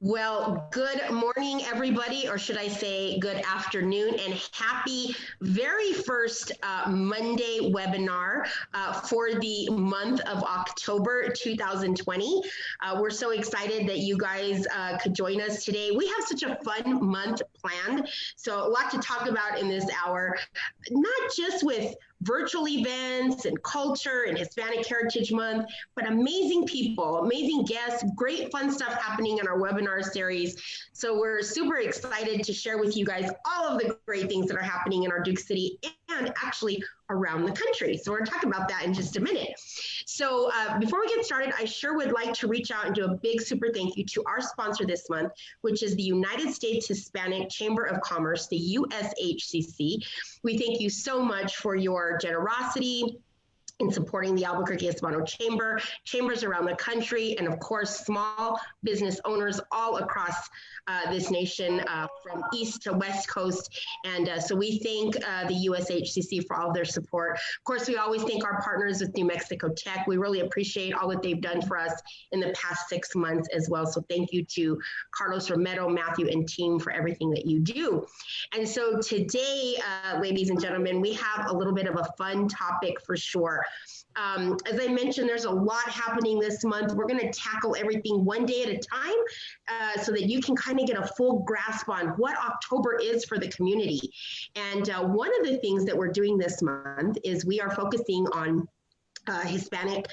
Well, good morning, everybody, or should I say good afternoon, and happy very first Monday webinar for the month of October 2020. We're so excited that you guys could join us today. We have such a fun month planned, so a lot to talk about in this hour, not just with virtual events and culture and Hispanic Heritage Month, but amazing people, amazing guests, great fun stuff happening in our webinar series. So we're super excited to share with you guys all of the great things that are happening in our Duke City and actually around the country. So we're gonna talk about that in just a minute. So before we get started, I sure would like to reach out and do a big super thank you to our sponsor this month, which is the United States Hispanic Chamber of Commerce, the USHCC. We thank you so much for your generosity in supporting the Albuquerque Hispano Chamber, chambers around the country, and of course, small business owners all across this nation from east to west coast. And so we thank the USHCC for all of their support. Of course, we always thank our partners with New Mexico Tech. We really appreciate all that they've done for us in the past 6 months as well. So thank you to Carlos Romero, Matthew, and team for everything that you do. And so today, ladies and gentlemen, we have a little bit of a fun topic for sure. As I mentioned, there's a lot happening this month. We're going to tackle everything one day at a time so that you can kind of get a full grasp on what October is for the community. And one of the things that we're doing this month is we are focusing on Hispanic,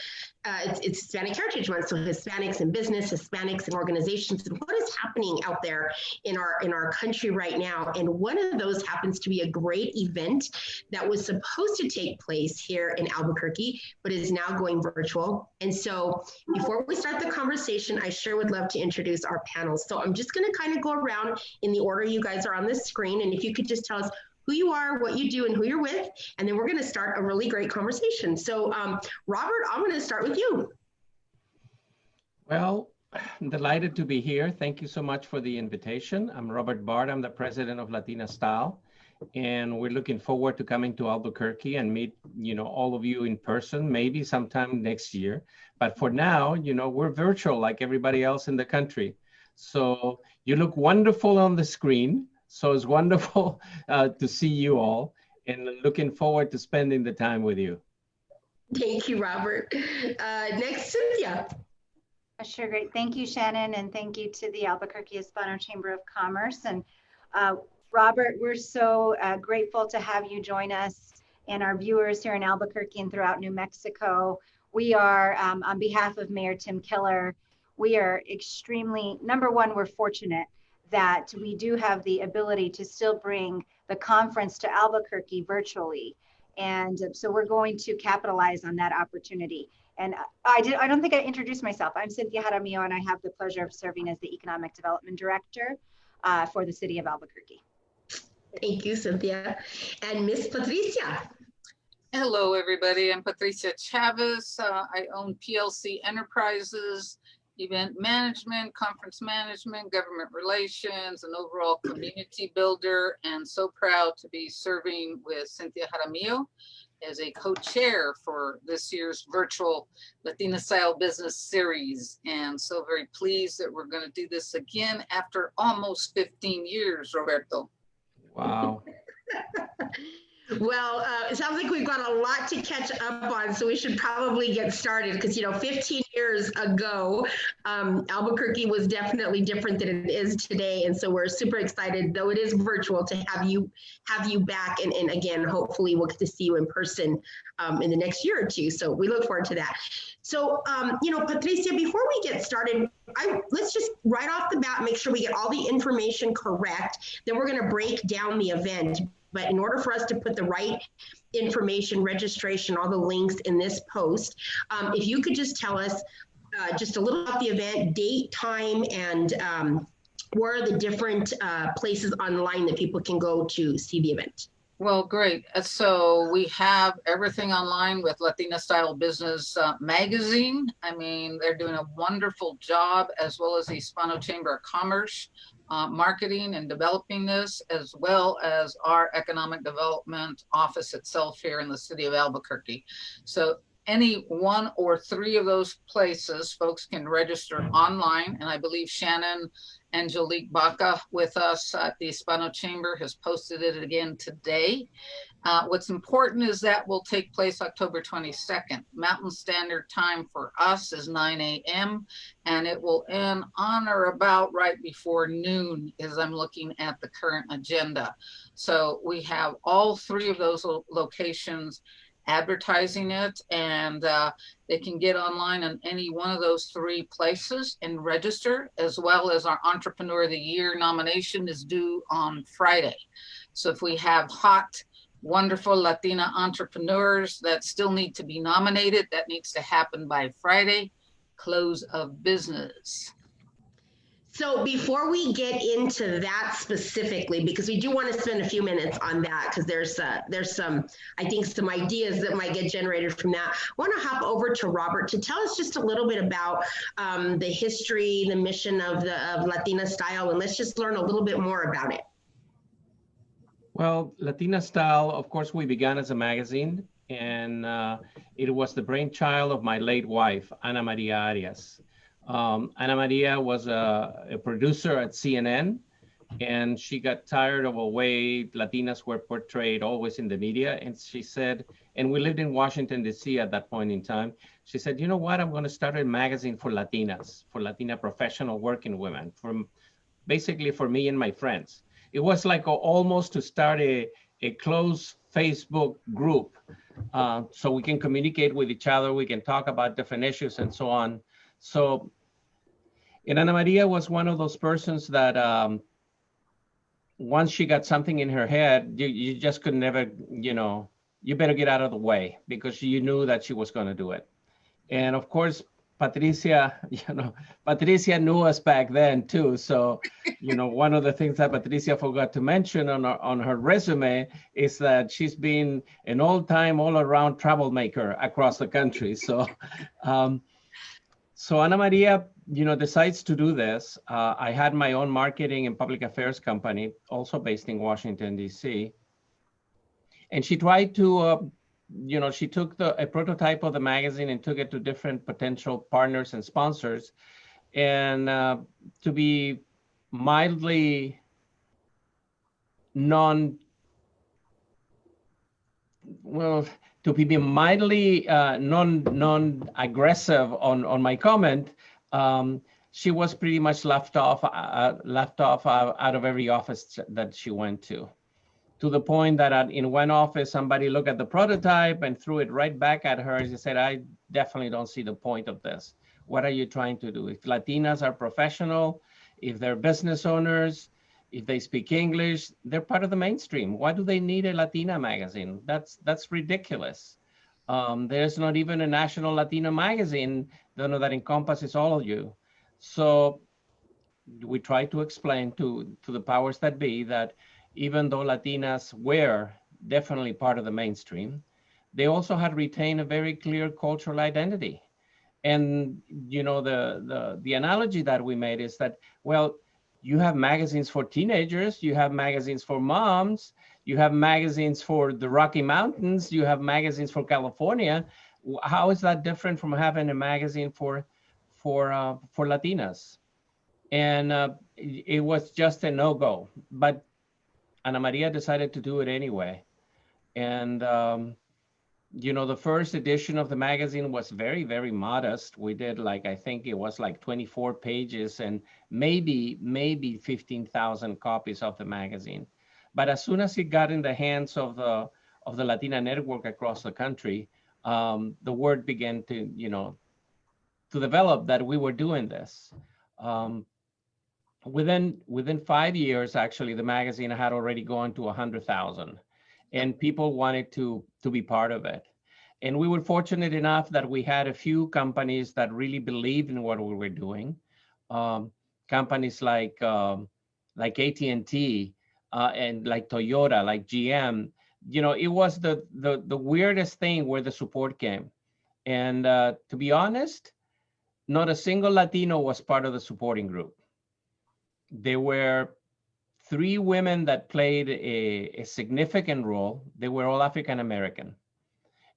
it's Hispanic Heritage Month, so Hispanics in business, Hispanics in organizations, and what is happening out there in our country right now. And one of those happens to be a great event that was supposed to take place here in Albuquerque, but is now going virtual. And so before we start the conversation, I sure would love to introduce our panel. So I'm just going to kind of go around in the order you guys are on the screen, and if you could just tell us who you are, what you do, and who you're with, and then we're going to start a really great conversation. So, Robert, I'm going to start with you. Well, I'm delighted to be here. Thank you so much for the invitation. I'm Robert Bard. I'm the president of Latina Style, and we're looking forward to coming to Albuquerque and meet, all of you in person, maybe sometime next year. But for now, we're virtual like everybody else in the country. So you look wonderful on the screen. So it's wonderful to see you all, and looking forward to spending the time with you. Thank you, Robert. Next, Cynthia. Sure, great. Thank you, Shannon, and thank you to the Albuquerque Hispano Chamber of Commerce. And Robert, we're so grateful to have you join us and our viewers here in Albuquerque and throughout New Mexico. We are, on behalf of Mayor Tim Keller, we are extremely, number one, we're fortunate that we do have the ability to still bring the conference to Albuquerque virtually. And so we're going to capitalize on that opportunity. And I don't think I introduced myself. I'm Cynthia Jaramillo, and I have the pleasure of serving as the Economic Development Director for the city of Albuquerque. Thank you, Cynthia. And Miss Patricia. Hello, everybody. I'm Patricia Chavez. I own PLC Enterprises, event management, conference management, government relations, and overall community builder, and so proud to be serving with Cynthia Jaramillo as a co-chair for this year's virtual Latina Style Business Series. And so very pleased that we're going to do this again after almost 15 years, Roberto. Wow. Well, it sounds like we've got a lot to catch up on, so we should probably get started because, 15 years ago, Albuquerque was definitely different than it is today. And so we're super excited, though it is virtual, to have you back. And again, hopefully we'll get to see you in person in the next year or two. So we look forward to that. So, Patricia, before we get started, let's just right off the bat, make sure we get all the information correct. Then we're going to break down the event. But in order for us to put the right information, registration, all the links in this post, if you could just tell us just a little about the event, date, time, and where are the different places online that people can go to see the event? Well, great. So we have everything online with Latina Style Business Magazine. I mean, they're doing a wonderful job, as well as the Hispano Chamber of Commerce, marketing and developing this, as well as our economic development office itself here in the city of Albuquerque. So any one or three of those places, folks can register online. And I believe Shannon Angelique Baca with us at the Hispano Chamber has posted it again today. What's important is that will take place October 22nd. Mountain Standard Time for us is 9 a.m. and it will end on or about right before noon as I'm looking at the current agenda. So we have all three of those locations advertising it, and they can get online on any one of those three places and register, as well as our Entrepreneur of the Year nomination is due on Friday. So if we have hot, wonderful Latina entrepreneurs that still need to be nominated, that needs to happen by Friday, close of business. So before we get into that specifically, because we do want to spend a few minutes on that, because there's some, I think, some ideas that might get generated from that. I want to hop over to Robert to tell us just a little bit about the history, the mission of Latina Style, and let's just learn a little bit more about it. Well, Latina Style, of course, we began as a magazine, and it was the brainchild of my late wife, Ana Maria Arias. Ana Maria was a producer at CNN, and she got tired of the way Latinas were portrayed always in the media. And she said, and we lived in Washington, D.C. at that point in time. She said, you know what, I'm going to start a magazine for Latinas, for Latina professional working women, basically for me and my friends. It was like almost to start a closed Facebook group so we can communicate with each other, we can talk about different issues and so on. So, and Ana Maria was one of those persons that once she got something in her head, you just could never, you better get out of the way because you knew that she was going to do it. And of course, Patricia, Patricia knew us back then too. So, one of the things that Patricia forgot to mention on her resume is that she's been an all-time, all-around troublemaker across the country. So, so Ana Maria, decides to do this. I had my own marketing and public affairs company, also based in Washington, D.C. And she tried to, she took a prototype of the magazine and took it to different potential partners and sponsors. And to be mildly non-aggressive on my comment, she was pretty much left off out of every office that she went to the point that in one office, somebody looked at the prototype and threw it right back at her. She said, I definitely don't see the point of this. What are you trying to do? If Latinas are professional, if they're business owners, if they speak English, they're part of the mainstream. Why do they need a Latina magazine? That's ridiculous. There's not even a national Latino magazine that encompasses all of you. So we try to explain to the powers that be that even though Latinas were definitely part of the mainstream, they also had retained a very clear cultural identity. And the analogy that we made is that, well, you have magazines for teenagers, you have magazines for moms, you have magazines for the Rocky Mountains, you have magazines for California. How is that different from having a magazine for Latinas? And it was just a no-go. But Ana Maria decided to do it anyway. And, the first edition of the magazine was very, very modest. We did I think it was 24 pages and maybe 15,000 copies of the magazine. But as soon as it got in the hands of the Latina network across the country, the word began to develop that we were doing this. Within 5 years, actually, the magazine had already gone to 100,000, and people wanted to be part of it. And we were fortunate enough that we had a few companies that really believed in what we were doing. Companies like AT&T and like Toyota, like GM. It was the weirdest thing where the support came. And to be honest, not a single Latino was part of the supporting group. There were 3 women that played a significant role. They were all African American.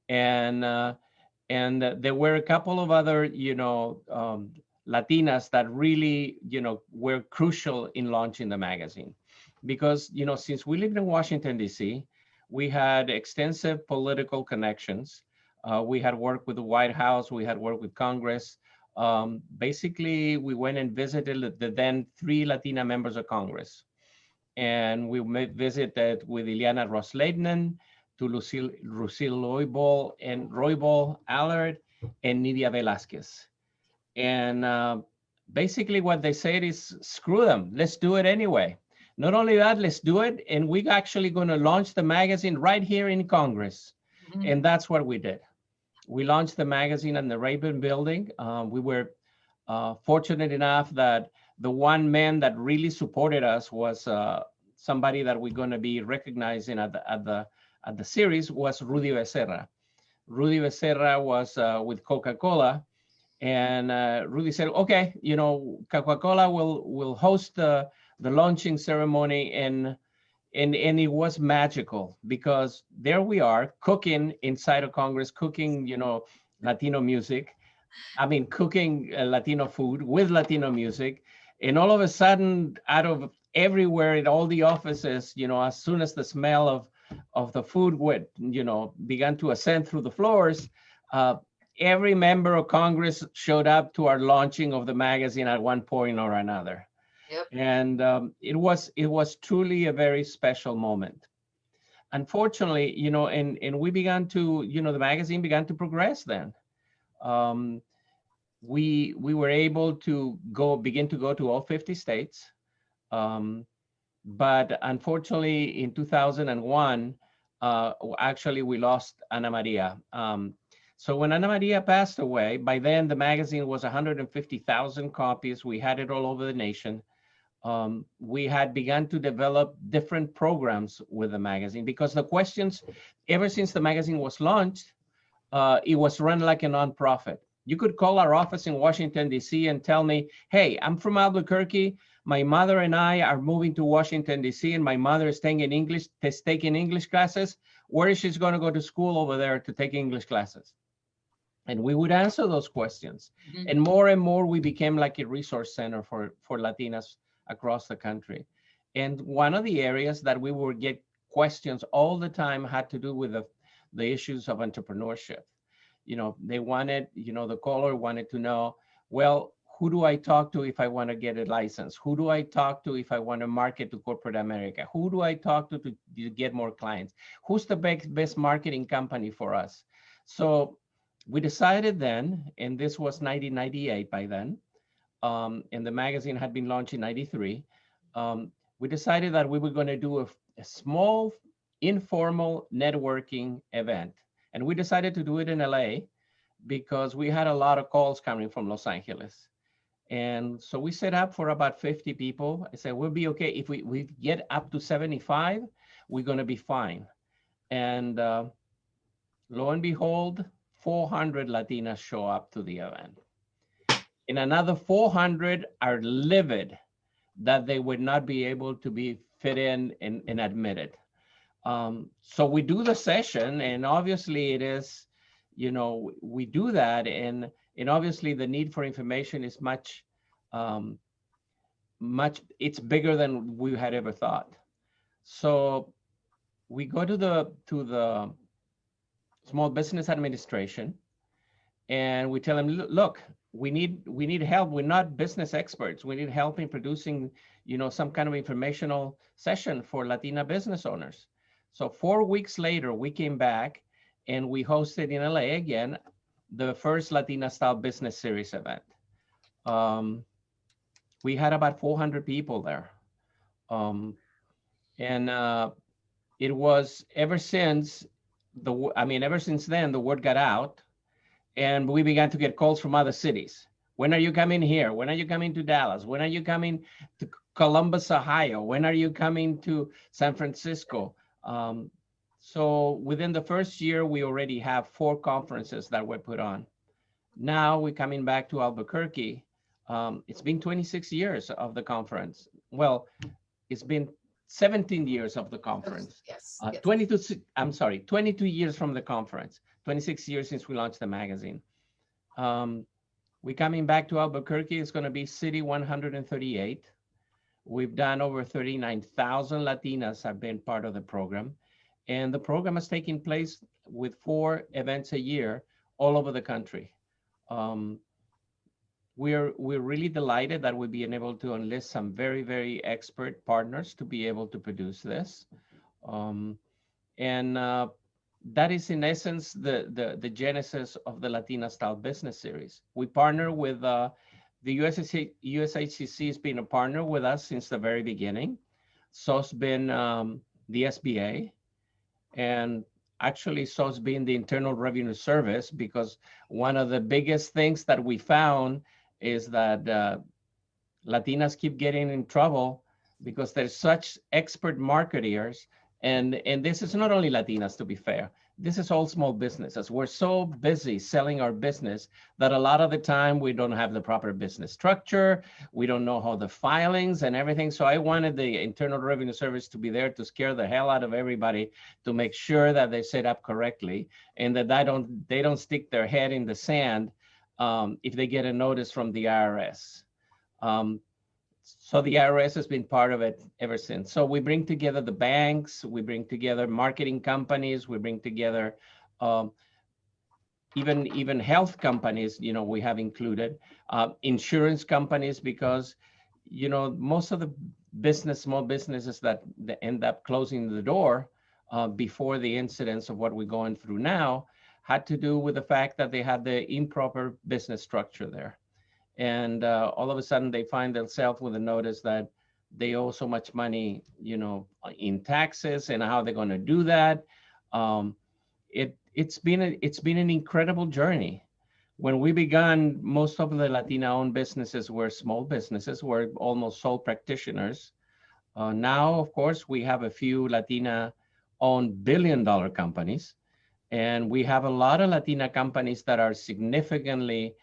And And there were a couple of other, Latinas that really, were crucial in launching the magazine. Because, since we lived in Washington, D.C., we had extensive political connections. We had worked with the White House, we had worked with Congress. Basically, we went and visited the then 3 Latina members of Congress. And we visited with Ileana Ros-Lehtinen, to Lucille Roybal Allard, and Nidia Velázquez. And basically what they said is, screw them, let's do it anyway. Not only that, let's do it. And we're actually going to launch the magazine right here in Congress. Mm-hmm. And that's what we did. We launched the magazine in the Raven building. We were fortunate enough that the one man that really supported us was somebody that we're going to be recognizing at the series was Rudy Becerra. Rudy Becerra was with Coca-Cola, and Rudy said, okay, Coca-Cola will host the launching ceremony, and it was magical, because there we are cooking inside of Congress, cooking, Latino music. I mean, cooking Latino food with Latino music. And all of a sudden, out of everywhere in all the offices, as soon as the smell of the food would, began to ascend through the floors, every member of Congress showed up to our launching of the magazine at one point or another. Yep. And it was truly a very special moment. Unfortunately, and we began to, the magazine began to progress then. We were able to begin to go to all 50 states. But unfortunately, in 2001, actually, we lost Ana Maria. So when Ana Maria passed away, by then the magazine was 150,000 copies. We had it all over the nation. We had begun to develop different programs with the magazine, because the questions, ever since the magazine was launched, it was run like a nonprofit. You could call our office in Washington, D.C. and tell me, hey, I'm from Albuquerque. My mother and I are moving to Washington, D.C., and my mother is taking English classes. Where is she going to go to school over there to take English classes? And we would answer those questions. Mm-hmm. And more, we became like a resource center for Latinas across the country. And one of the areas that we would get questions all the time had to do with the issues of entrepreneurship. They wanted, the caller wanted to know, well, who do I talk to if I want to get a license? Who do I talk to if I want to market to corporate America? Who do I talk to get more clients? Who's the best marketing company for us? So we decided then, and this was 1998 by then, and the magazine had been launched in 93. We decided that we were going to do a small informal networking event. And we decided to do it in LA because we had a lot of calls coming from Los Angeles. And so we set up for about 50 people. I said, we'll be okay. If we get up to 75, we're going to be fine. And lo and behold, 400 Latinas show up to the event. And another 400 are livid that they would not be able to be fit in and admitted. So we do the session, and obviously it is, we do that, and obviously the need for information is much, it's bigger than we had ever thought. So we go to the Small Business Administration, and we tell them, look, we need help. We're not business experts. We need help in producing, some kind of informational session for Latina business owners. So 4 weeks later, we came back and we hosted in LA again, the first Latina style business series event. We had about 400 people there. It was ever since then, the word got out, and we began to get calls from other cities. When are you coming here? When are you coming to Dallas? When are you coming to Columbus, Ohio? When are you coming to San Francisco? So within the first year, we already have 4 conferences that were put on. Now we're coming back to Albuquerque. It's been 26 years of the conference. Well, it's been 17 years of the conference. Yes. 22 years from the conference. 26 years since we launched the magazine. We're coming back to Albuquerque. It's going to be City 138. We've done over 39,000 Latinas have been part of the program. And the program is taking place with 4 events a year all over the country. We're really delighted that we've been able to enlist some very, very expert partners to be able to produce this. That is in essence the genesis of the Latina Style Business Series. We partner with the USHCC has been a partner with us since the very beginning. So's been the SBA, and actually So's been the Internal Revenue Service, because one of the biggest things that we found is that Latinas keep getting in trouble because there's such expert marketers. And this is not only Latinas, to be fair. This is all small businesses. We're so busy selling our business that a lot of the time we don't have the proper business structure. We don't know how the filings and everything. So I wanted the Internal Revenue Service to be there to scare the hell out of everybody, to make sure that they set up correctly and that they don't stick their head in the sand if they get a notice from the IRS. So the IRS has been part of it ever since. So we bring together the banks, we bring together marketing companies, we bring together even health companies, we have included, insurance companies, because, most of the small businesses that end up closing the door before the incidents of what we're going through now had to do with the fact that they had the improper business structure there. And all of a sudden they find themselves with a notice that they owe so much money, in taxes, and how they're going to do that. It's been an incredible journey. When we began, most of the Latina-owned businesses were small businesses, were almost sole practitioners. Now, of course, we have a few Latina-owned billion-dollar companies, and we have a lot of Latina companies that are significantly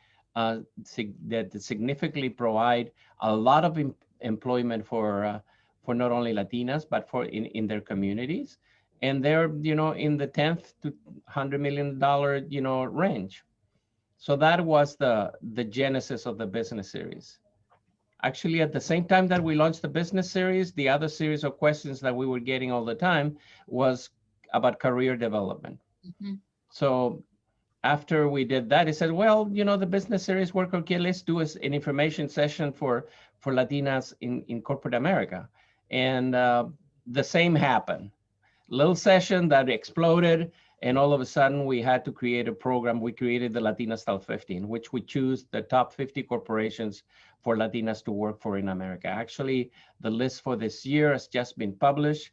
provide a lot of employment for not only Latinas, but in their communities. And they're, in the 10th to $100 million, range. So that was the genesis of the business series. Actually, at the same time that we launched the business series, the other series of questions that we were getting all the time was about career development. Mm-hmm. So after we did that, he said, well, the business series work, okay, let's do an information session for Latinas in corporate America. And the same happened. Little session that exploded, and all of a sudden we had to create a program. We created the Latina Style 50, in which we choose the top 50 corporations for Latinas to work for in America. Actually, the list for this year has just been published.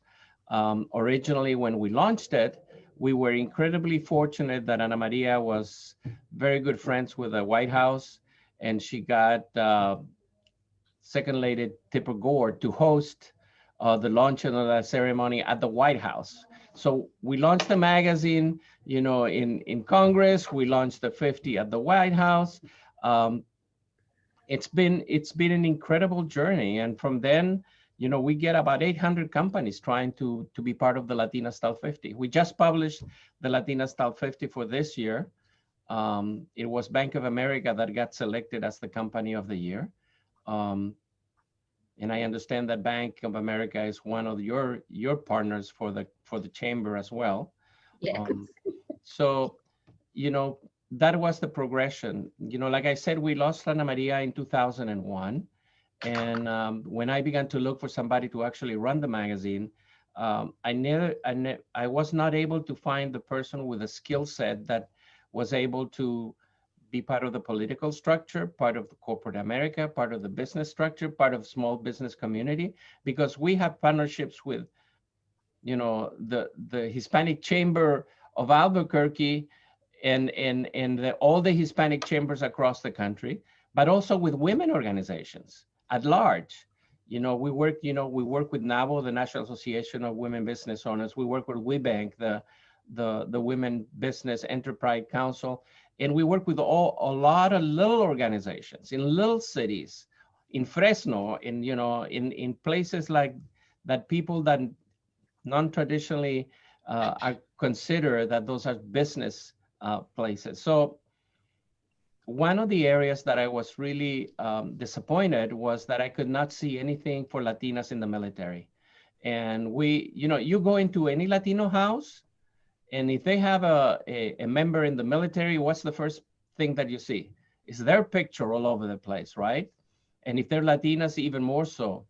Originally, when we launched it, we were incredibly fortunate that Ana Maria was very good friends with the White House, and she got Second Lady Tipper Gore to host the launching of that ceremony at the White House. So we launched the magazine, in Congress. We launched the 50 at the White House. It's been an incredible journey, and from then, we get about 800 companies trying to be part of the Latina Style 50. We just published the Latina Style 50 for this year. It was Bank of America that got selected as the company of the year. And I understand that Bank of America is one of your partners for the chamber as well. Yes. So, that was the progression. Like I said, we lost Ana Maria in 2001. And when I began to look for somebody to actually run the magazine, I was not able to find the person with a skill set that was able to be part of the political structure, part of the corporate America, part of the business structure, part of the small business community, because we have partnerships with, the Hispanic Chamber of Albuquerque and all the Hispanic chambers across the country, but also with women organizations at large. We work with NABO, the National Association of Women Business Owners. We work with WeBank, the Women Business Enterprise Council. And we work with a lot of little organizations in little cities, in Fresno, in places like that, people that non-traditionally are considered that those are business places. So one of the areas that I was really disappointed was that I could not see anything for Latinas in the military. And you go into any Latino house, and if they have a member in the military, what's the first thing that you see? Is their picture all over the place, right? And if they're Latinas, even more so.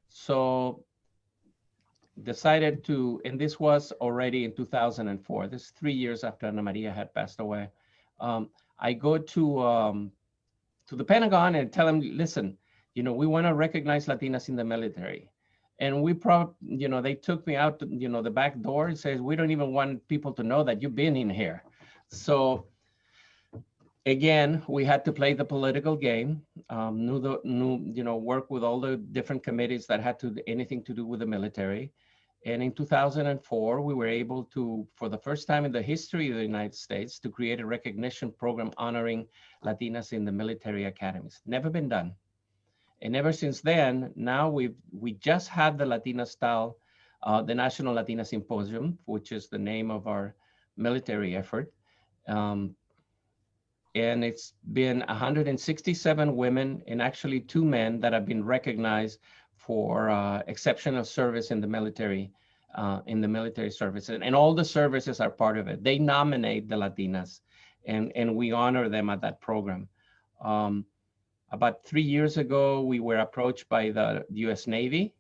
So decided to, and this was already in 2004, this is 3 years after Ana Maria had passed away. I go to the Pentagon and tell them, listen, we want to recognize Latinas in the military. And they took me out, the back door and says, we don't even want people to know that you've been in here. So again, we had to play the political game, work with all the different committees that had anything to do with the military. And in 2004, we were able to, for the first time in the history of the United States, to create a recognition program honoring Latinas in the military academies. Never been done. And ever since then, now we just had the Latina style, the National Latina Symposium, which is the name of our military effort. And it's been 167 women and actually 2 men that have been recognized for exceptional service in the military service. And all the services are part of it. They nominate the Latinas and we honor them at that program. About 3 years ago, we were approached by the US Navy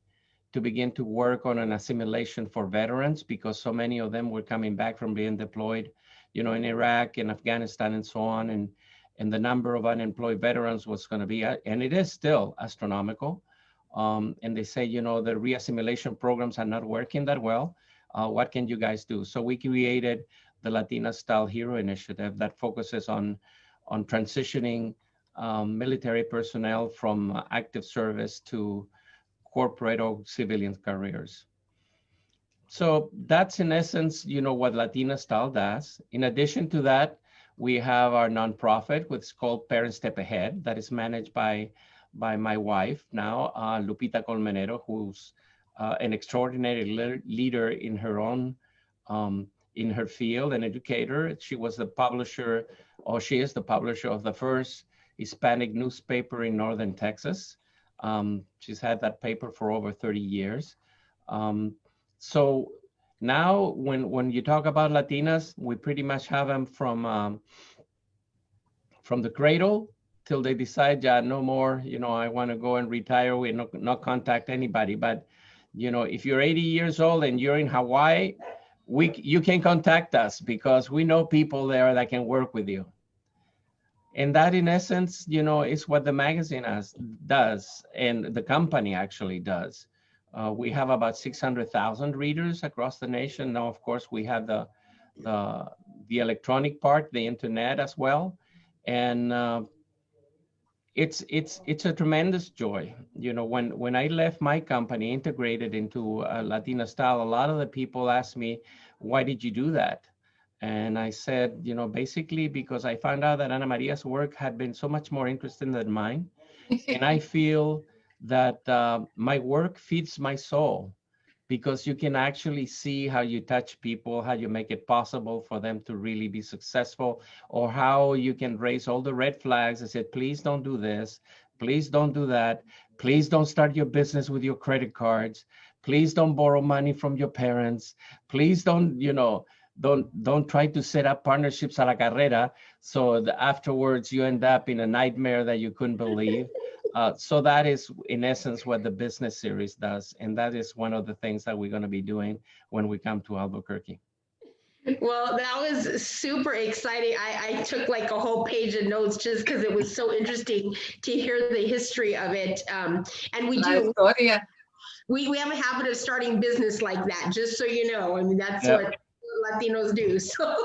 to begin to work on an assimilation for veterans because so many of them were coming back from being deployed, in Iraq and Afghanistan and so on. And the number of unemployed veterans was going to be, and it is still astronomical. And they say, the re-assimilation programs are not working that well. What can you guys do? So we created the Latina Style Hero Initiative that focuses on transitioning military personnel from active service to corporate or civilian careers. So that's in essence, what Latina Style does. In addition to that, we have our nonprofit, which is called Parent Step Ahead, that is managed by my wife now, Lupita Colmenero, who's an extraordinary leader in her own, in her field, an educator. She was the publisher, or she is the publisher of the first Hispanic newspaper in Northern Texas. She's had that paper for over 30 years. So now when you talk about Latinas, we pretty much have them from the cradle till they decide, yeah, no more, I want to go and retire, we not contact anybody. But, if you're 80 years old and you're in Hawaii, you can contact us because we know people there that can work with you. And that in essence, is what the magazine does, and the company actually does. We have about 600,000 readers across the nation. Now, of course, we have the electronic part, the internet as well. And it's a tremendous joy. When I left my company, integrated into Latina Style, a lot of the people asked me, why did you do that? And I said, basically because I found out that Ana Maria's work had been so much more interesting than mine. And I feel that my work feeds my soul because you can actually see how you touch people, how you make it possible for them to really be successful, or how you can raise all the red flags and say, please don't do this, please don't do that, please don't start your business with your credit cards, please don't borrow money from your parents, please don't, don't try to set up partnerships a la carrera, so that afterwards you end up in a nightmare that you couldn't believe. So that is, in essence, what the business series does. And that is one of the things that we're going to be doing when we come to Albuquerque. Well, that was super exciting. I took like a whole page of notes just because it was so interesting to hear the history of it. And we do. We have a habit of starting business like that, just so you know. I mean, that's what Latinos do. So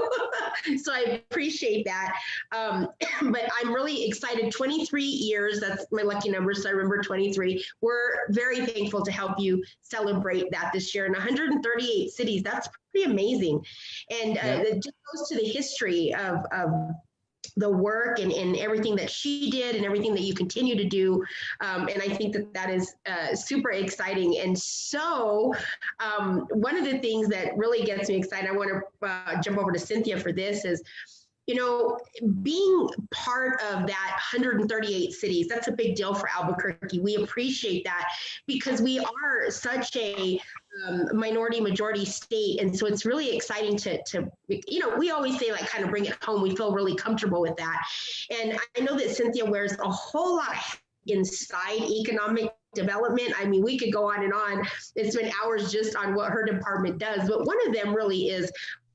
I appreciate that. But I'm really excited. 23 years, that's my lucky number. So I remember 23. We're very thankful to help you celebrate that this year in 138 cities. That's pretty amazing. And it just goes to the history of the work and everything that she did and everything that you continue to do. And I think that is super exciting. And so one of the things that really gets me excited, I want to jump over to Cynthia for this, is you know, being part of that 138 cities, that's a big deal for Albuquerque. We appreciate that because we are such a minority majority state. And so it's really exciting to, you know, we always say like kind of bring it home. We feel really comfortable with that. And I know that Cynthia wears a whole lot inside economic development. I mean, we could go on and on and spend hours just on what her department does, but one of them really is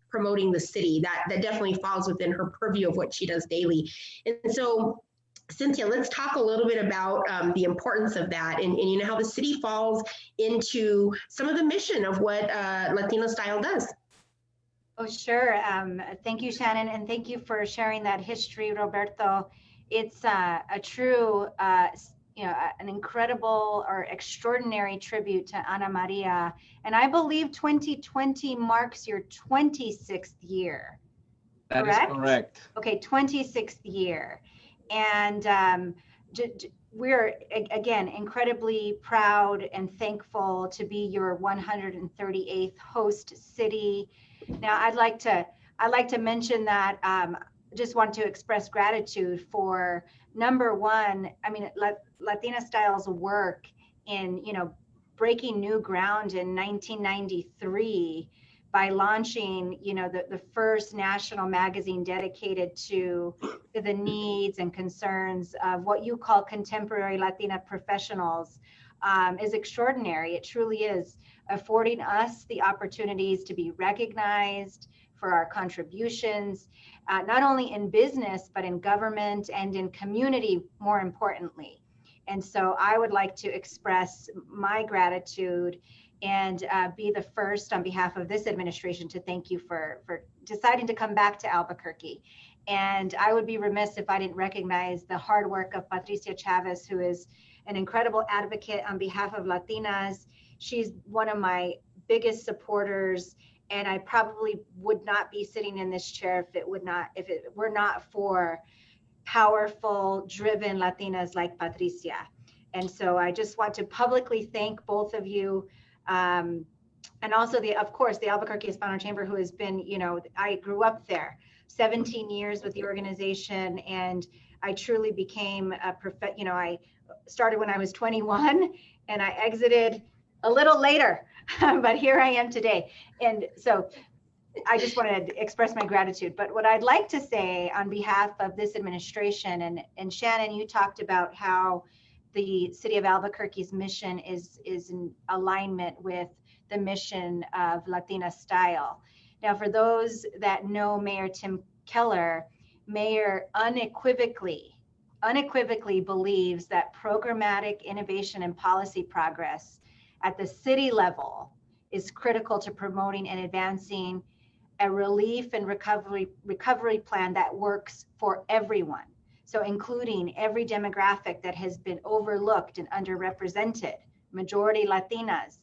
promoting the city. That definitely falls within her purview of what she does daily. And so Cynthia, let's talk a little bit about the importance of that and you know how the city falls into some of the mission of what Latino Style does. Oh, sure. Thank you, Shannon, and thank you for sharing that history, Roberto. It's a true, you know, an incredible or extraordinary tribute to Ana Maria. And I believe 2020 marks your 26th year. That is correct. Okay, 26th year. And we're, again, incredibly proud and thankful to be your 138th host city. Now, I'd like to mention that just want to express gratitude for, number one, I mean, Latina Style's work in, you know, breaking new ground in 1993 by launching, you know, the first national magazine dedicated to the needs and concerns of what you call contemporary Latina professionals is extraordinary. It truly is, affording us the opportunities to be recognized for our contributions, not only in business, but in government and in community, more importantly. And so I would like to express my gratitude and be the first on behalf of this administration to thank you for deciding to come back to Albuquerque. And I would be remiss if I didn't recognize the hard work of Patricia Chavez, who is an incredible advocate on behalf of Latinas. She's one of my biggest supporters, and I probably would not be sitting in this chair if it were not for powerful, driven Latinas like Patricia. And so I just want to publicly thank both of you. And also of course, the Albuquerque Hispano Chamber, who has been, you know, I grew up there, 17 years with the organization, and I truly became you know, I started when I was 21 and I exited a little later, but here I am today. And so I just wanted to express my gratitude. But what I'd like to say on behalf of this administration, and Shannon, you talked about how the city of Albuquerque's mission is in alignment with the mission of Latina Style. Now, for those that know Mayor Tim Keller, Mayor unequivocally believes that programmatic innovation and policy progress at the city level is critical to promoting and advancing a relief and recovery plan that works for everyone. So including every demographic that has been overlooked and underrepresented, majority Latinas.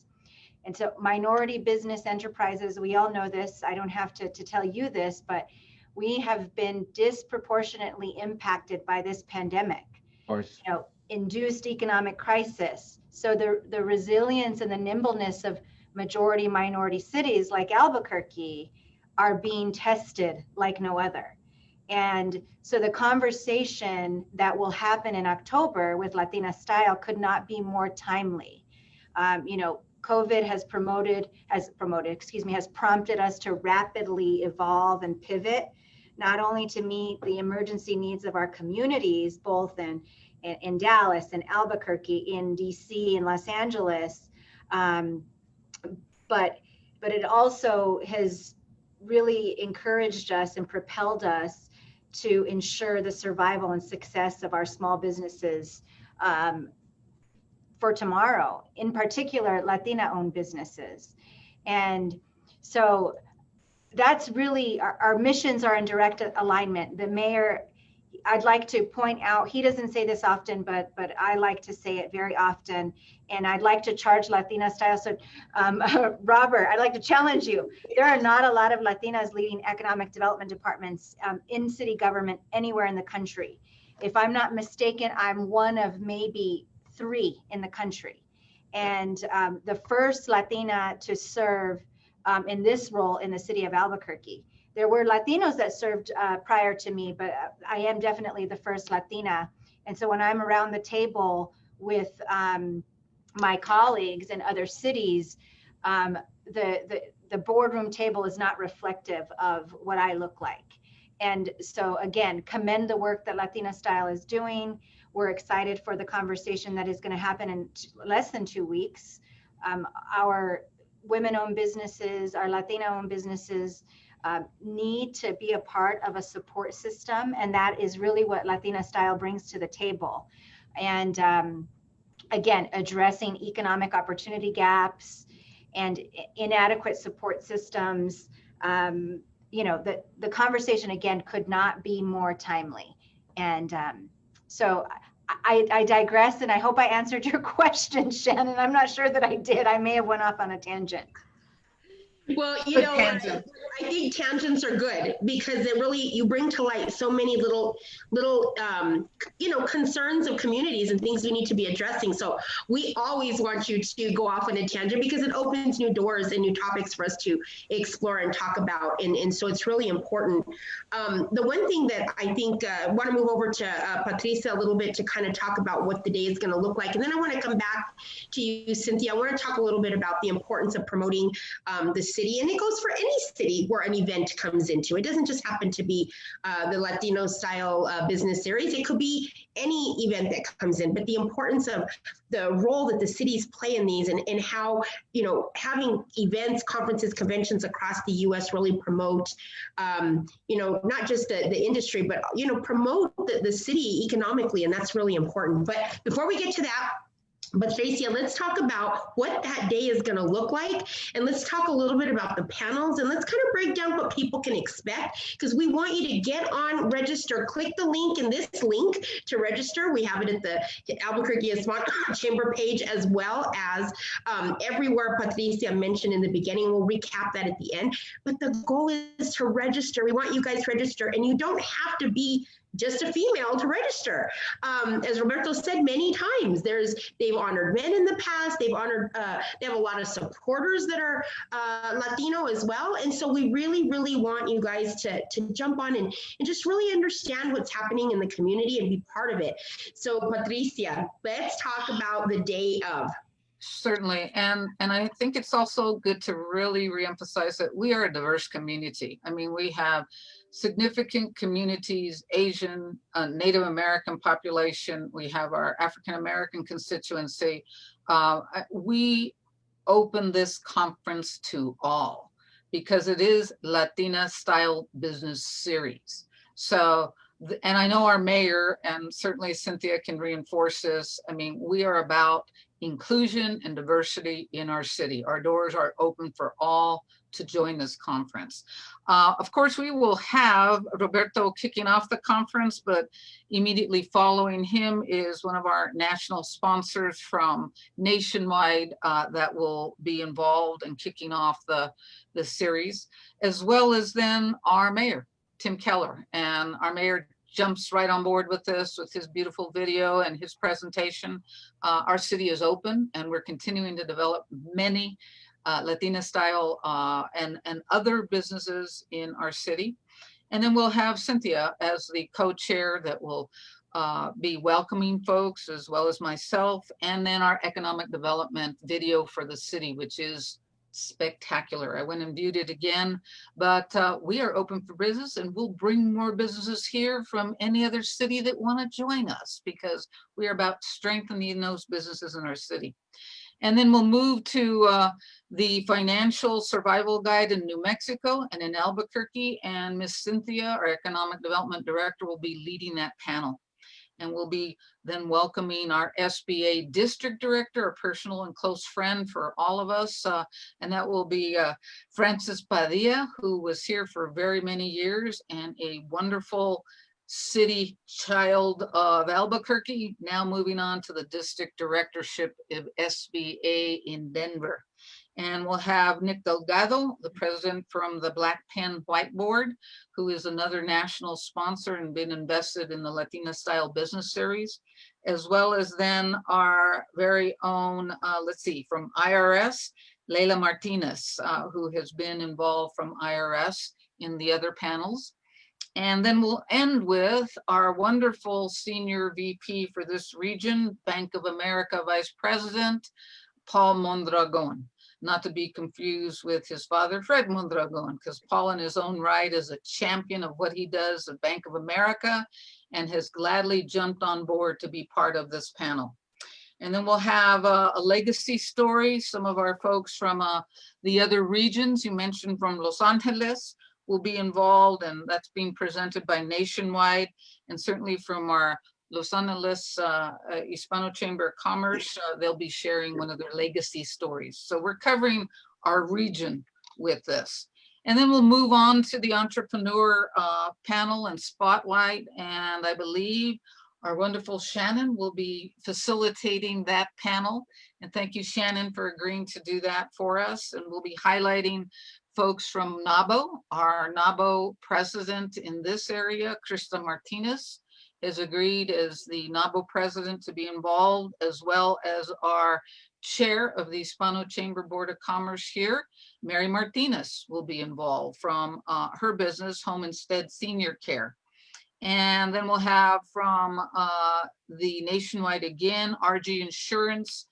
And so minority business enterprises, we all know this, I don't have to tell you this, but we have been disproportionately impacted by this pandemic. Of course. You know, induced economic crisis. So the resilience and the nimbleness of majority minority cities like Albuquerque are being tested like no other. And so the conversation that will happen in October with Latina Style could not be more timely. You know, COVID has prompted us to rapidly evolve and pivot, not only to meet the emergency needs of our communities, both in Dallas and Albuquerque, in DC and Los Angeles, but it also has really encouraged us and propelled us to ensure the survival and success of our small businesses for tomorrow, in particular Latina-owned businesses. And so that's really, our missions are in direct alignment. The mayor, I'd like to point out, he doesn't say this often, but I like to say it very often, and I'd like to charge Latina Style. So Robert, I'd like to challenge you. There are not a lot of Latinas leading economic development departments in city government anywhere in the country. If I'm not mistaken, I'm one of maybe 3 in the country. And the first Latina to serve in this role in the city of Albuquerque. there were Latinos that served prior to me, but I am definitely the first Latina. And so when I'm around the table with my colleagues in other cities, the boardroom table is not reflective of what I look like. And so again, commend the work that Latina Style is doing. We're excited for the conversation that is going to happen in less than 2 weeks. Our women-owned businesses, our Latina-owned businesses need to be a part of a support system. And that is really what Latina Style brings to the table. And again, addressing economic opportunity gaps and inadequate support systems. You know, the conversation again could not be more timely. And so I digress, and I hope I answered your question, Shannon. I'm not sure that I did. I may have went off on a tangent. Well, you know, I think tangents are good because it really, you bring to light so many little, you know, concerns of communities and things we need to be addressing. So we always want you to go off on a tangent because it opens new doors and new topics for us to explore and talk about. And so it's really important. The one thing that I think, I want to move over to Patricia a little bit to kind of talk about what the day is going to look like. And then I want to come back to you, Cynthia. I want to talk a little bit about the importance of promoting the city. And it goes for any city where an event comes into. It doesn't just happen to be the Latino style business series. It could be any event that comes in, but the importance of the role that the cities play in these and how, you know, having events, conferences, conventions across the U.S. really promote, you know, not just the industry, but, you know, promote the city economically. And that's really important. But before we get to that, Patricia, let's talk about what that day is going to look like. And let's talk a little bit about the panels and let's kind of break down what people can expect because we want you to get on, register, click the link in this link to register. We have it at the Albuquerque Hispanic Chamber page as well as everywhere Patricia mentioned in the beginning. We'll recap that at the end. But the goal is to register. We want you guys to register and you don't have to be just a female to register. As Roberto said many times, they've honored men in the past, they've honored, they have a lot of supporters that are Latino as well. And so we really, really want you guys to jump on and just really understand what's happening in the community and be part of it. So Patricia, let's talk about the day of. Certainly. And I think it's also good to really reemphasize that we are a diverse community. I mean, we have significant communities, Asian, Native American population. We have our African American constituency. We open this conference to all because it is Latina style business series. So, and I know our mayor and certainly Cynthia can reinforce this. I mean, we are about inclusion and diversity in our city. Our doors are open for all to join this conference. Of course, we will have Roberto kicking off the conference, but immediately following him is one of our national sponsors from nationwide that will be involved in kicking off the series, as well as then our mayor, Tim Keller. And our mayor jumps right on board with this, with his beautiful video and his presentation. Our city is open and we're continuing to develop many Latina style and other businesses in our city. And then we'll have Cynthia as the co-chair that will be welcoming folks as well as myself. And then our economic development video for the city, which is spectacular. I went and viewed it again, but we are open for business and we'll bring more businesses here from any other city that want to join us because we are about strengthening those businesses in our city. And then we'll move to the financial survival guide in New Mexico and in Albuquerque, and Miss Cynthia, our economic development director, will be leading that panel. And we'll be then welcoming our SBA district director, a personal and close friend for all of us. And that will be Francis Padilla, who was here for very many years and a wonderful city child of Albuquerque, now moving on to the district directorship of SBA in Denver. And we'll have Nick Delgado, the president from the Black Pen Whiteboard, who is another national sponsor and been invested in the Latina Style Business Series, as well as then our very own, from IRS, Leila Martinez, who has been involved from IRS in the other panels. And then we'll end with our wonderful senior VP for this region, Bank of America Vice President, Paul Mondragon, not to be confused with his father, Fred Mondragon, because Paul in his own right is a champion of what he does at Bank of America and has gladly jumped on board to be part of this panel. And then we'll have a legacy story. Some of our folks from the other regions you mentioned from Los Angeles will be involved, and that's being presented by Nationwide, and certainly from our Los Angeles Hispano Chamber of Commerce, they'll be sharing one of their legacy stories. So we're covering our region with this. And then we'll move on to the entrepreneur panel and spotlight, and I believe our wonderful Shannon will be facilitating that panel. And thank you, Shannon, for agreeing to do that for us. And we'll be highlighting folks from NABO. Our NABO president in this area, Krista Martinez, has agreed as the NABO president to be involved, as well as our chair of the Hispano Chamber Board of Commerce here, Mary Martinez, will be involved from her business, Home Instead Senior Care. And then we'll have from the Nationwide again, RG Insurance,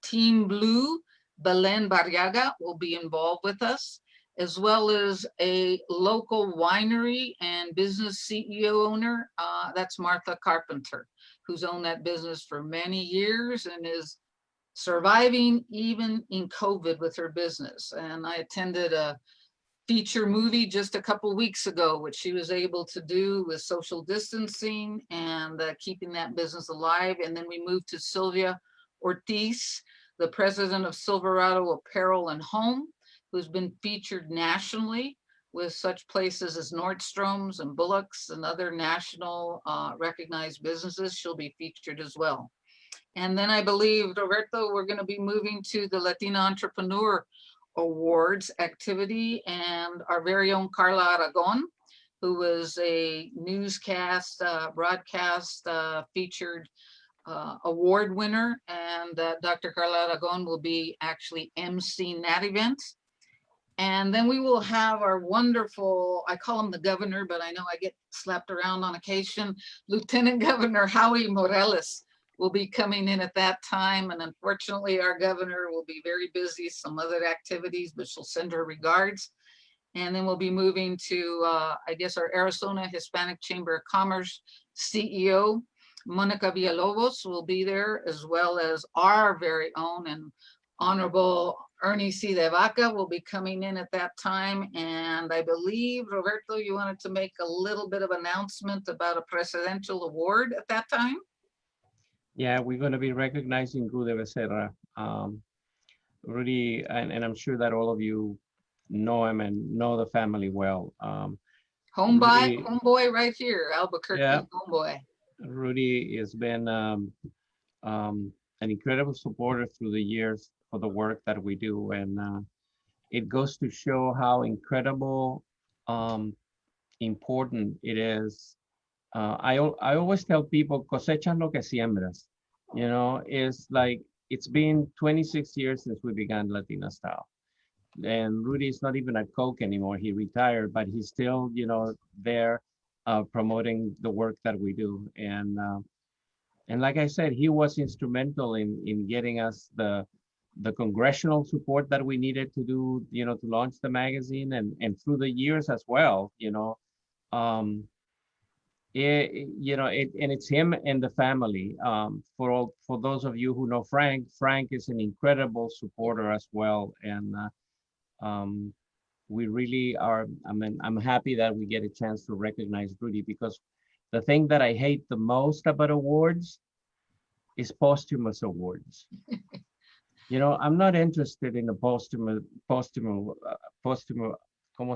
Team Blue, Belen Barriaga will be involved with us, as well as a local winery and business CEO owner, that's Martha Carpenter, who's owned that business for many years and is surviving even in COVID with her business. And I attended a feature movie just a couple weeks ago, which she was able to do with social distancing and keeping that business alive. And then we moved to Sylvia Ortiz, the president of Silverado Apparel and Home, who's been featured nationally with such places as Nordstrom's and Bullock's and other national recognized businesses. She'll be featured as well. And then I believe, Roberto, we're going to be moving to the Latina Entrepreneur Awards activity, and our very own Carla Aragon, who was a newscast, broadcast featured award winner, and Dr. Carla Aragon will be actually emceeing that event. And then we will have our wonderful, I call him the governor, but I know I get slapped around on occasion, Lieutenant Governor Howie Morales will be coming in at that time. And unfortunately, our governor will be very busy, some other activities, but she'll send her regards. And then we'll be moving to, I guess, our Arizona Hispanic Chamber of Commerce CEO, Monica Villalobos, will be there, as well as our very own and Honorable Ernie C. de Vaca will be coming in at that time. And I believe, Roberto, you wanted to make a little bit of announcement about a presidential award at that time? Yeah, we're going to be recognizing Rudy Becerra. Rudy, and I'm sure that all of you know him and know the family well. Homeboy right here, Albuquerque, yeah. Homeboy. Rudy has been an incredible supporter through the years for the work that we do, and it goes to show how incredible important it is. I always tell people, cosechas lo que siembras. You know, it's like, it's been 26 years since we began Latina Style. And Rudy's not even at Coke anymore. He retired, but he's still, you know, there promoting the work that we do. And like I said, he was instrumental in getting us the congressional support that we needed to do, you know, to launch the magazine, and through the years as well, you know. It's him and the family. For those of you who know Frank is an incredible supporter as well, and we really are. I mean, I'm happy that we get a chance to recognize Rudy, because the thing that I hate the most about awards is posthumous awards. You know, I'm not interested in a posthumous, ¿cómo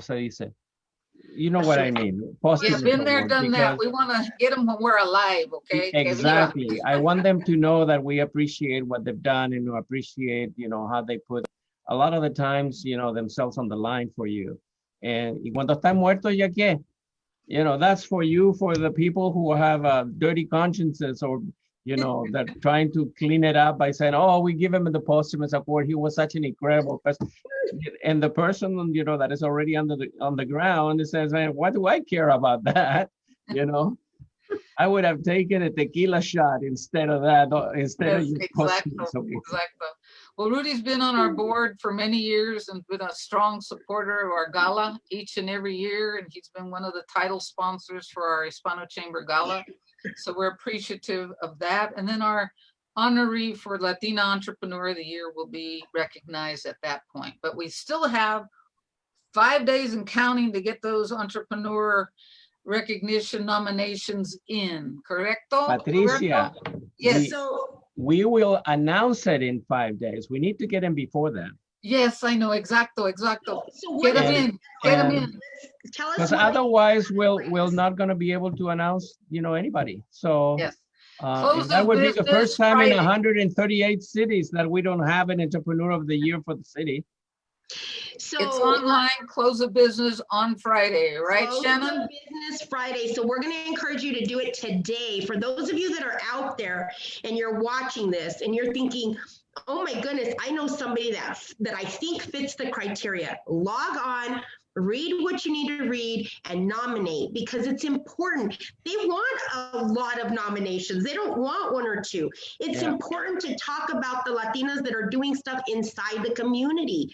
se dice? You know what I mean. Yeah, been there, done that. We want to get them when we're alive, okay? Exactly. I want them to know that we appreciate what they've done, and to appreciate, you know, how they put a lot of the times, you know, themselves on the line for you. And cuando están muertos, ¿ya qué? You know, that's for you, for the people who have dirty consciences, or, you know, they're trying to clean it up by saying, oh, we give him the posthumous award. He was such an incredible person. And the person, you know, that is already on the ground says, man, what do I care about that? You know, I would have taken a tequila shot instead of that, instead of your posthumous award. Exactly. Well, Rudy's been on our board for many years and been a strong supporter of our gala each and every year. And he's been one of the title sponsors for our Hispano Chamber Gala. So we're appreciative of that. And then our honoree for Latina Entrepreneur of the Year will be recognized at that point. But we still have 5 days and counting to get those entrepreneur recognition nominations in, correcto? Patricia, yes. We will announce it in 5 days. We need to get them before then. Yes, I know. Exacto. So Get them in. Tell us. Because otherwise, we're not going to be able to announce, you know, anybody. So yes. That would be the first time in 138 cities that we don't have an Entrepreneur of the Year for the city. So it's online, close of business on Friday, right, Shannon? Close of business Friday. So we're going to encourage you to do it today. For those of you that are out there and you're watching this and you're thinking, oh my goodness, I know somebody that I think fits the criteria. Log on, read what you need to read, and nominate, because it's important. They want a lot of nominations. They don't want one or two. It's important to talk about the Latinas that are doing stuff inside the community,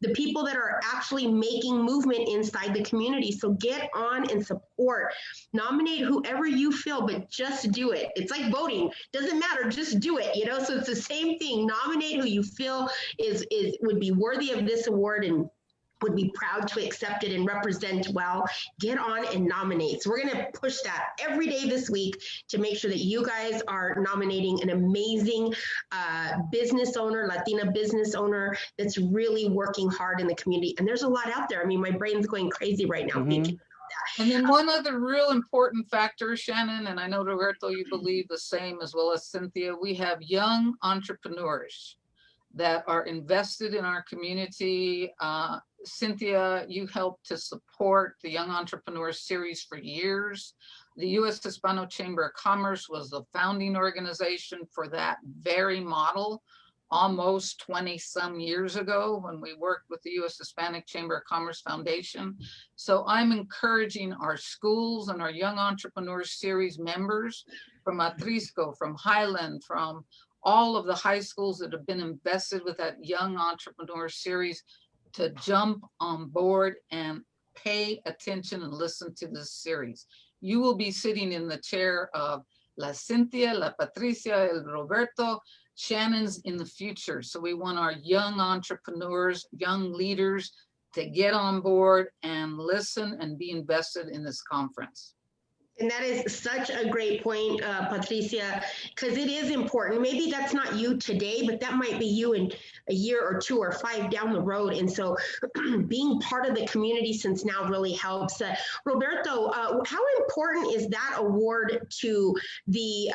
the people that are actually making movement inside the community. So get on and support. Nominate whoever you feel, but just do it. It's like voting. Doesn't matter, just do it, you know? So it's the same thing. Nominate who you feel would be worthy of this award and would be proud to accept it and represent well. Get on and nominate. So we're going to push that every day this week to make sure that you guys are nominating an amazing business owner, Latina business owner that's really working hard in the community. And there's a lot out there. I mean, my brain's going crazy right now thinking about that. And then one other real important factor, Shannon, and I know Roberto, you believe the same, as well as Cynthia, we have young entrepreneurs that are invested in our community. Cynthia, you helped to support the Young Entrepreneurs Series for years. The U.S. Hispano Chamber of Commerce was the founding organization for that very model almost 20 some years ago when we worked with the U.S. Hispanic Chamber of Commerce Foundation. So I'm encouraging our schools and our Young Entrepreneurs Series members from Atrisco, from Highland, from all of the high schools that have been invested with that Young Entrepreneur Series to jump on board and pay attention and listen to this series. You will be sitting in the chair of La Cynthia, La Patricia, El Roberto, Shannon's in the future. So we want our young entrepreneurs, young leaders to get on board and listen and be invested in this conference. And that is such a great point, Patricia, because it is important. Maybe that's not you today, but that might be you in a year or 2 or 5 down the road. And so being part of the community since now really helps. Roberto, how important is that award to the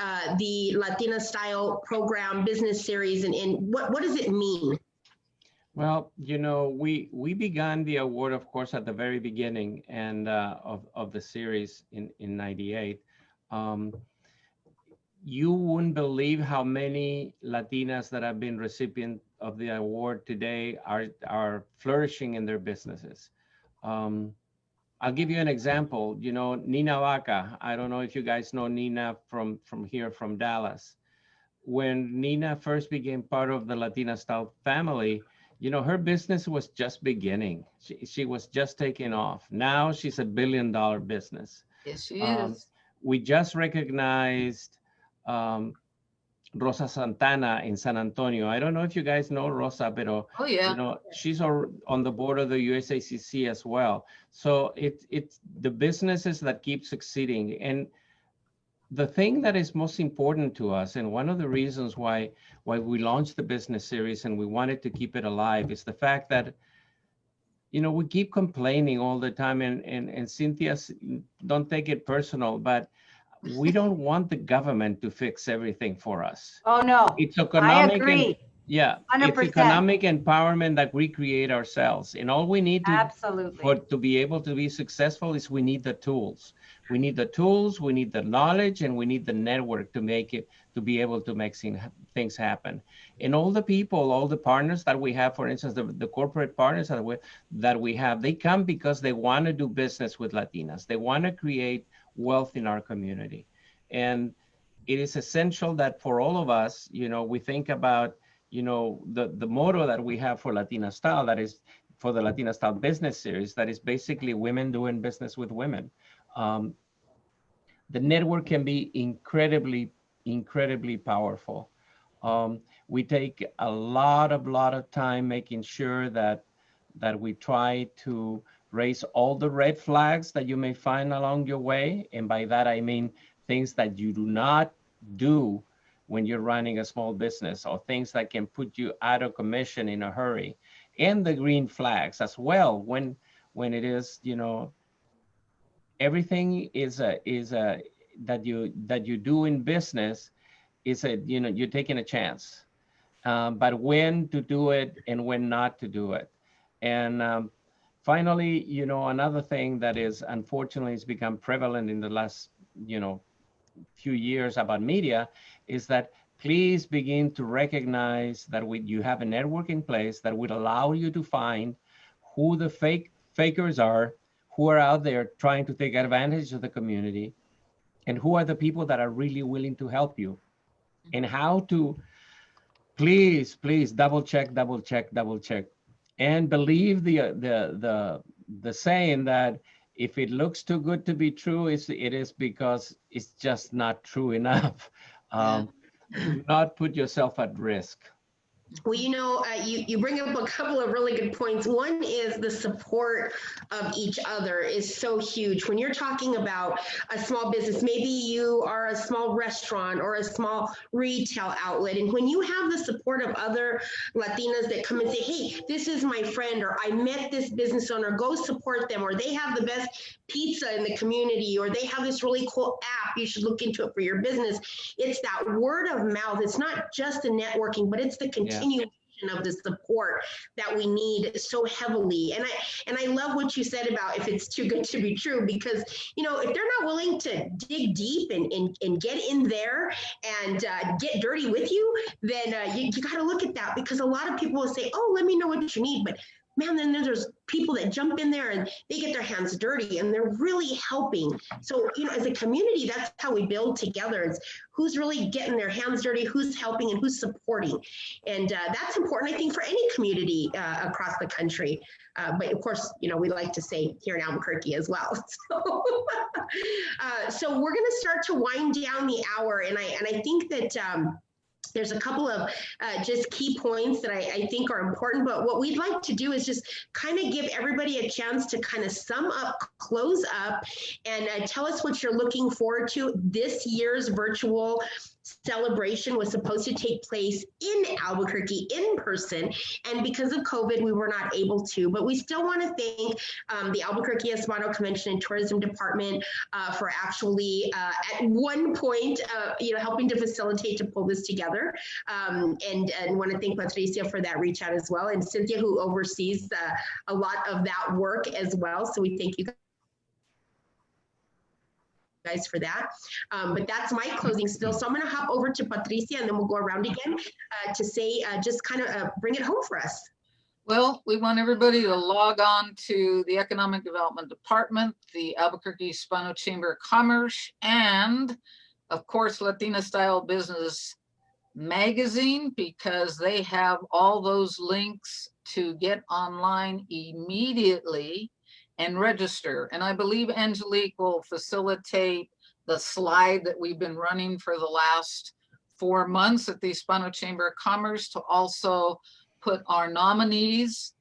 Latina Style Program Business Series, and what does it mean? Well, you know, we began the award, of course, at the very beginning and of the series in '98. You wouldn't believe how many Latinas that have been recipient of the award today are flourishing in their businesses. I'll give you an example. You know, Nina Vaca. I don't know if you guys know Nina from here, from Dallas. When Nina first became part of the Latina Style family, you know, her business was just beginning. She was just taking off. Now she's $1 billion business. Yes, she is. We just recognized Rosa Santana in San Antonio. I don't know if you guys know Rosa, but oh yeah, you know, she's on the board of the USACC as well. So it's the businesses that keep succeeding. And the thing that is most important to us, and one of the reasons why we launched the business series and we wanted to keep it alive, is the fact that, you know, we keep complaining all the time, and Cynthia, don't take it personal, but we don't want the government to fix everything for us. Oh no, it's economic. I agree. Yeah, 100%. It's economic empowerment that we create ourselves, and all we need to Absolutely. to be able to be successful is we need the tools. We need the tools, we need the knowledge, and we need the network to be able to make things happen. And all the people, all the partners that we have, for instance, the corporate partners that we have, they come because they want to do business with Latinas. They want to create wealth in our community. And it is essential that for all of us, we think about, the motto that we have for Latina Style, that is for the Latina Style business series, that is basically women doing business with women. The network can be incredibly, incredibly powerful. We take a lot of time making sure that we try to raise all the red flags that you may find along your way. And by that, I mean things that you do not do when you're running a small business, or things that can put you out of commission in a hurry. And the green flags as well, when it is, everything that you do in business is you're taking a chance, but when to do it and when not to do it. And finally, another thing that is unfortunately has become prevalent in the last few years about media is that please begin to recognize that you have a network in place that would allow you to find who the fakers are, who are out there trying to take advantage of the community, and who are the people that are really willing to help you, and how to please double check, and believe the saying that if it looks too good to be true, it is because it's just not true enough. Do not put yourself at risk. Well, you bring up a couple of really good points. One is the support of each other is so huge. When you're talking about a small business, maybe you are a small restaurant or a small retail outlet, and when you have the support of other Latinas that come and say, hey, this is my friend, or I met this business owner, go support them, or they have the best pizza in the community, or they have this really cool app, you should look into it for your business. It's that word of mouth. It's not just the networking, but it's the continuation of the support that we need so heavily. And I love what you said about if it's too good to be true, because if they're not willing to dig deep and get in there and get dirty with you, then you got to look at that, because a lot of people will say, oh, let me know what you need, but man, then there's people that jump in there and they get their hands dirty and they're really helping. So, as a community, that's how we build together. It's who's really getting their hands dirty, who's helping, and who's supporting. And that's important, I think, for any community across the country. But of course, we like to say here in Albuquerque as well. So we're going to start to wind down the hour. And I think that there's a couple of just key points that I think are important, but what we'd like to do is just kind of give everybody a chance to kind of sum up, close up, and tell us what you're looking forward to. This year's virtual celebration was supposed to take place in Albuquerque in person, and because of COVID, we were not able to, but we still want to thank the Albuquerque Hispano Convention and Tourism Department for actually at one point, helping to facilitate to pull this together, and want to thank Patricia for that reach out as well, and Cynthia, who oversees a lot of that work as well. So we thank you guys for that. But that's my closing spiel. So I'm going to hop over to Patricia, and then we'll go around again to say, just kind of bring it home for us. Well, we want everybody to log on to the Economic Development Department, the Albuquerque Hispano Chamber of Commerce, and of course, Latina Style Business Magazine, because they have all those links to get online immediately and register. And I believe Angelique will facilitate the slide that we've been running for the last 4 months at the Hispano Chamber of Commerce to also put our nominees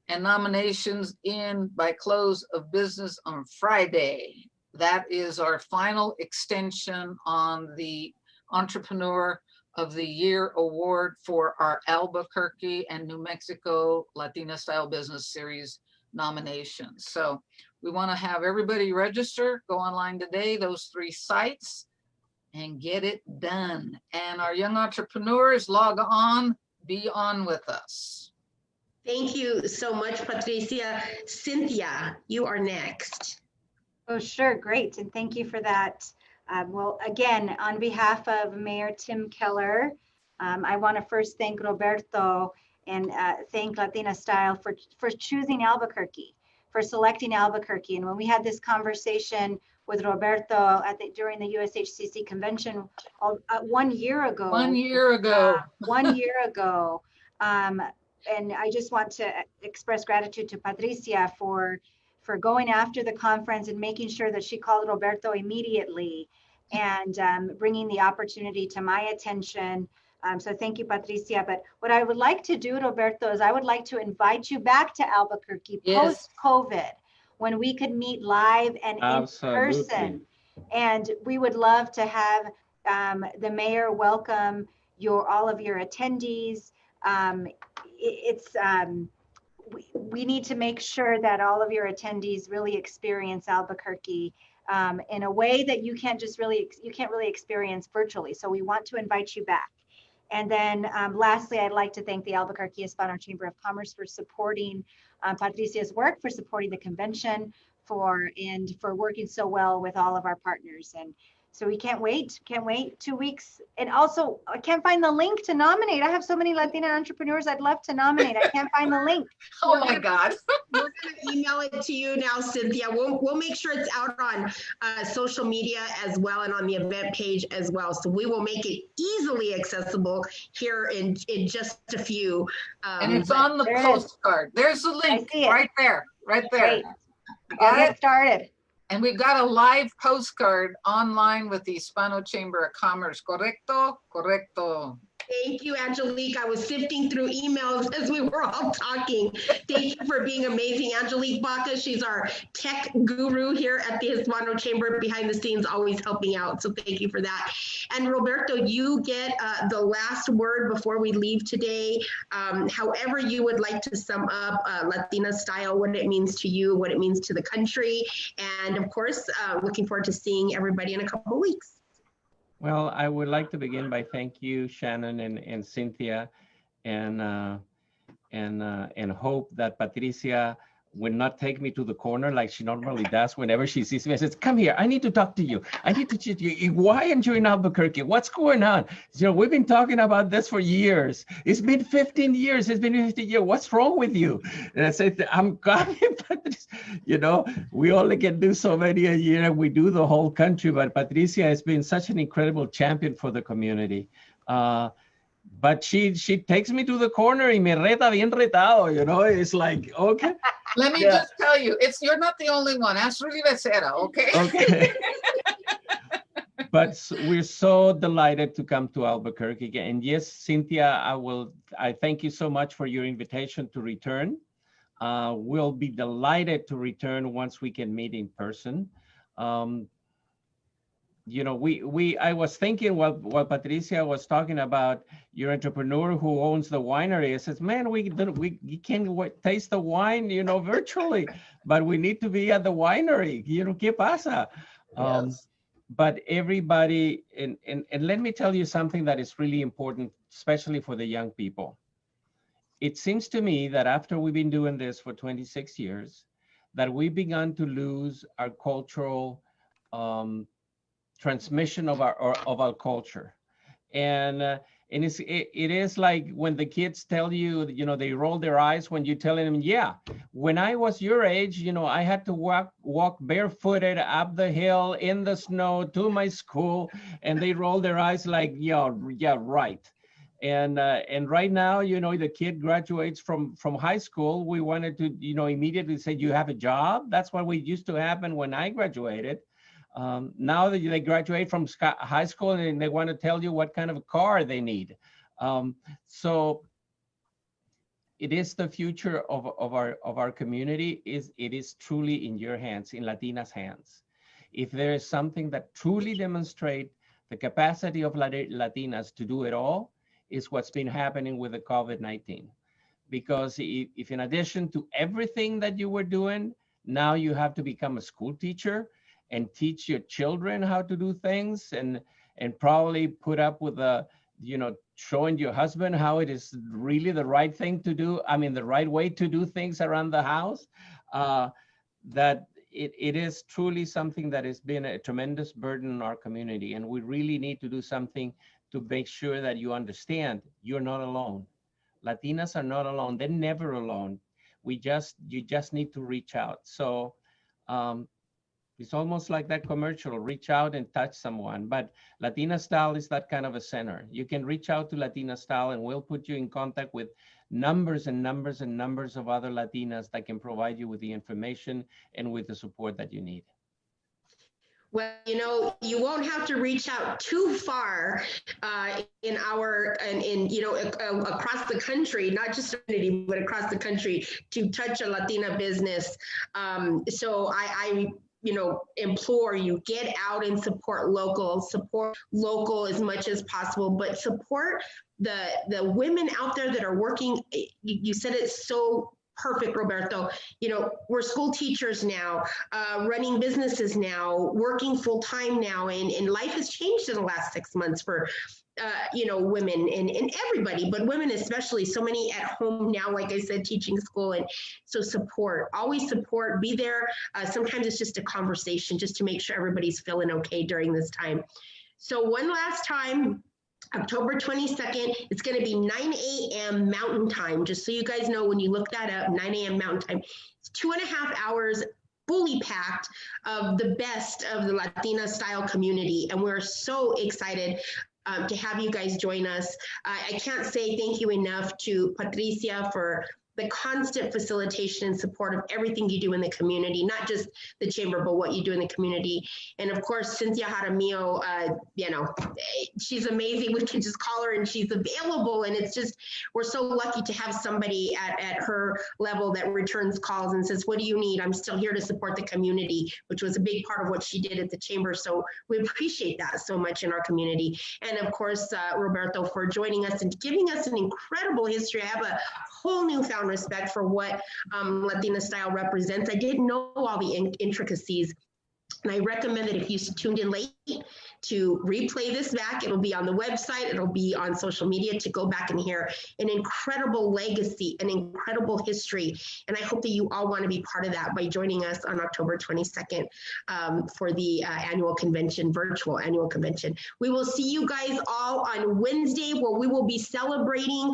and nominations in by close of business on Friday. That is our final extension on the Entrepreneur of the Year award for our Albuquerque and New Mexico Latina Style Business Series nominations. So we want to have everybody register, go online today, those 3 sites, and get it done. And our young entrepreneurs, log on, be on with us. Thank you so much, Patricia. Cynthia, you are next. Oh, sure. Great. And thank you for that. Well, again, on behalf of Mayor Tim Keller, I want to first thank Roberto and thank Latina Style for choosing Albuquerque, for selecting Albuquerque. And when we had this conversation with Roberto during the USHCC convention 1 year ago. 1 year ago. 1 year ago. And I just want to express gratitude to Patricia for going after the conference and making sure that she called Roberto immediately and bringing the opportunity to my attention. So thank you, Patricia. But what I would like to do, Roberto, is I would like to invite you back to Albuquerque post-COVID, when we could meet live and in person. And we would love to have the mayor welcome all of your attendees. We need to make sure that all of your attendees really experience Albuquerque in a way that you can't really experience virtually. So we want to invite you back. And then lastly, I'd like to thank the Albuquerque Hispano Chamber of Commerce for supporting Patricia's work, for supporting the convention, for working so well with all of our partners. And so we can't wait 2 weeks. And also, I can't find the link to nominate. I have so many Latina entrepreneurs I'd love to nominate. I can't find the link. Oh my God. We're going to email it to you now, Cynthia. We'll make sure it's out on social media as well, and on the event page as well. So we will make it easily accessible here in just a few. And it's on the postcard. There's the link right there. Great. Get started. And we've got a live postcard online with the Hispano Chamber of Commerce. Correcto? Correcto. Thank you, Angelique. I was sifting through emails as we were all talking. Thank you for being amazing. Angelique Baca, she's our tech guru here at the Hispano Chamber, behind the scenes, always helping out. So thank you for that. And Roberto, you get the last word before we leave today. However you would like to sum up Latina Style, what it means to you, what it means to the country. And of course, looking forward to seeing everybody in a couple of weeks. Well, I would like to begin by thank you, Shannon and Cynthia, and hope that Patricia will not take me to the corner like she normally does whenever she sees me. I says, "Come here, I need to talk to you. I need to chat to you. Why aren't you in Albuquerque? What's going on? You know, we've been talking about this for years. It's been 15 years. It's been 15 years. What's wrong with you?" And I said, "I'm coming, Patricia. You know, we only can do so many a year. We do the whole country, but Patricia has been such an incredible champion for the community. But she takes me to the corner y me reta bien retado, you know. It's like, okay." Let me just tell you, you're not the only one. Ask Rudy Becerra, okay? Okay. But we're so delighted to come to Albuquerque again. And yes, Cynthia, I thank you so much for your invitation to return. We'll be delighted to return once we can meet in person. You know, I was thinking while Patricia was talking about your entrepreneur who owns the winery. I says, man, we can taste the wine, you know, virtually, but we need to be at the winery. You know, ¿qué pasa? Yes. But everybody, and let me tell you something that is really important, especially for the young people. It seems to me that after we've been doing this for 26 years, that we've begun to lose our cultural transmission of our culture, and it is like when the kids tell you, you know, they roll their eyes when you tell them, yeah, when I was your age, you know, I had to walk barefooted up the hill in the snow to my school, and they roll their eyes like, yeah, right. And right now, you know, the kid graduates from high school. We wanted to, you know, immediately say, you have a job? That's what we used to happen when I graduated. Now that they graduate from high school and they want to tell you what kind of car they need. So it is the future of our community. It is truly in your hands, in Latina's hands. If there is something that truly demonstrates the capacity of Latinas to do it all, is what's been happening with the COVID-19. Because if in addition to everything that you were doing, now you have to become a school teacher and teach your children how to do things, and probably put up with you know, showing your husband how it is really the right thing to do. I mean, the right way to do things around the house. That it is truly something that has been a tremendous burden in our community, and we really need to do something to make sure that you understand you're not alone. Latinas are not alone. They're never alone. You just need to reach out. So it's almost like that commercial, reach out and touch someone. But Latina Style is that kind of a center. You can reach out to Latina Style and we'll put you in contact with numbers and numbers and numbers of other Latinas that can provide you with the information and with the support that you need. Well, you know, you won't have to reach out too far across the country, not just community, but across the country to touch a Latina business. So I implore you, get out and support local as much as possible, but support the women out there that are working. You said it so perfect, Roberto. You know, we're school teachers now, running businesses now, working full time now, and life has changed in the last 6 months for women and everybody, but women especially. So many at home now, like I said, teaching school, and so support, always support, be there. Sometimes it's just a conversation just to make sure everybody's feeling okay during this time. So one last time, October 22nd, it's going to be 9 a.m. Mountain Time. Just so you guys know, when you look that up, 9 a.m. Mountain Time. It's 2.5 hours, fully packed of the best of the Latina Style community. And we're so excited to have you guys join us. I can't say thank you enough to Patricia for the constant facilitation and support of everything you do in the community, not just the chamber, but what you do in the community. And of course, Cynthia Jaramillo, she's amazing. We can just call her and she's available. And it's just, we're so lucky to have somebody at her level that returns calls and says, what do you need? I'm still here to support the community, which was a big part of what she did at the chamber. So we appreciate that so much in our community. And of course, Roberto, for joining us and giving us an incredible history. I have a whole newfound respect for what Latina Style represents. I didn't know all the intricacies, and I recommend that if you tuned in late to replay this back. It'll be on the website, it'll be on social media, to go back and hear an incredible legacy, an incredible history. And I hope that you all want to be part of that by joining us on October 22nd for the annual convention, virtual annual convention. We will see you guys all on Wednesday, where we will be celebrating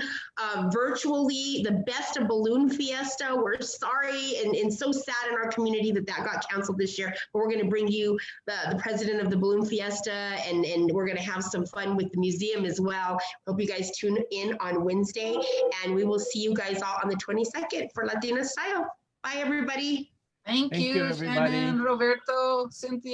virtually the best of Balloon Fiesta. We're sorry and so sad in our community that got canceled this year, but we're going to bring you the president of the Balloon Fiesta, and we're going to have some fun with the museum as well. Hope you guys tune in on Wednesday, and we will see you guys all on the 22nd for Latina Style. Bye, everybody. Thank you, everybody. Shannon, Roberto, Cynthia.